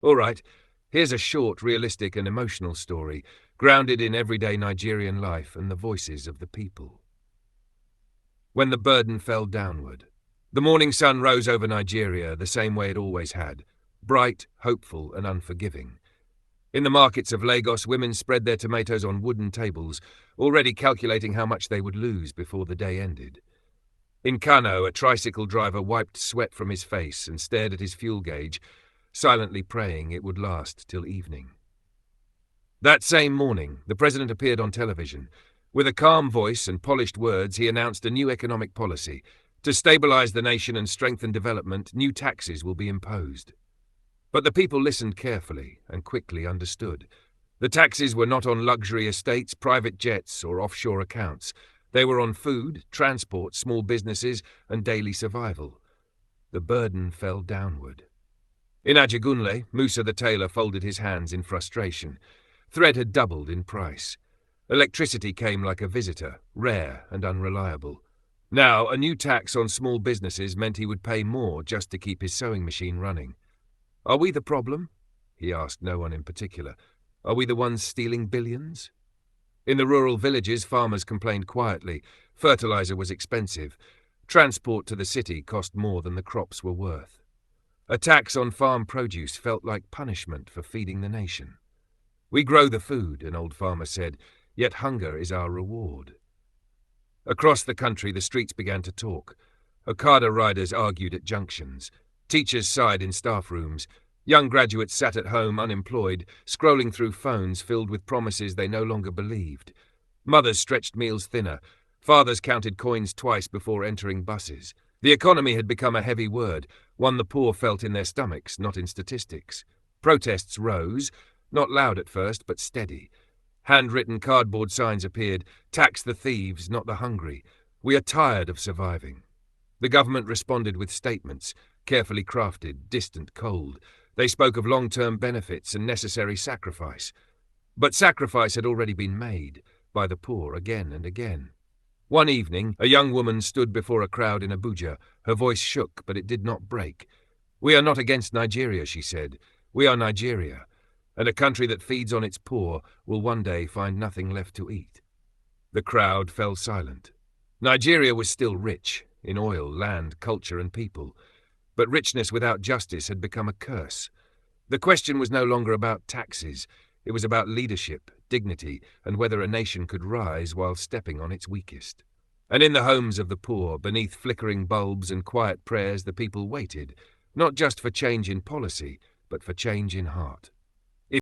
All right, here's a short, realistic and emotional story, grounded in everyday Nigerian life and the voices of the people. When the burden fell downward. The morning sun rose over Nigeria the same way it always had, bright, hopeful and unforgiving. In the markets of Lagos, women spread their tomatoes on wooden tables, already calculating how much they would lose before the day ended. In Kano, a tricycle driver wiped sweat from his face and stared at his fuel gauge, silently praying it would last till evening. That same morning, the president appeared on television. With a calm voice and polished words, he announced a new economic policy. To stabilize the nation and strengthen development, new taxes will be imposed. But the people listened carefully and quickly understood. The taxes were not on luxury estates, private jets, or offshore accounts. They were on food, transport, small businesses, and daily survival. The burden fell downward. In Ajagunle, Musa the tailor folded his hands in frustration. Thread had doubled in price. Electricity came like a visitor, rare and unreliable. Now, a new tax on small businesses meant he would pay more just to keep his sewing machine running. Are we the problem? He asked no one in particular. Are we the ones stealing billions? In the rural villages, farmers complained quietly. Fertilizer was expensive. Transport to the city cost more than the crops were worth. A tax on farm produce felt like punishment for feeding the nation. We grow the food, an old farmer said, yet hunger is our reward. Across the country, the streets began to talk. Okada riders argued at junctions. Teachers sighed in staff rooms. Young graduates sat at home unemployed, scrolling through phones filled with promises they no longer believed. Mothers stretched meals thinner. Fathers counted coins twice before entering buses. The economy had become a heavy word, one the poor felt in their stomachs, not in statistics. Protests rose, not loud at first, but steady. Handwritten cardboard signs appeared, tax the thieves, not the hungry. We are tired of surviving. The government responded with statements, carefully crafted, distant, cold. They spoke of long-term benefits and necessary sacrifice. But sacrifice had already been made, by the poor again and again. One evening, a young woman stood before a crowd in Abuja. Her voice shook, but it did not break. We are not against Nigeria, she said. We are Nigeria. And a country that feeds on its poor will one day find nothing left to eat. The crowd fell silent. Nigeria was still rich, in oil, land, culture, and people. But richness without justice had become a curse. The question was no longer about taxes. It was about leadership, dignity, and whether a nation could rise while stepping on its weakest. And in the homes of the poor, beneath flickering bulbs and quiet prayers, the people waited, not just for change in policy, but for change in heart.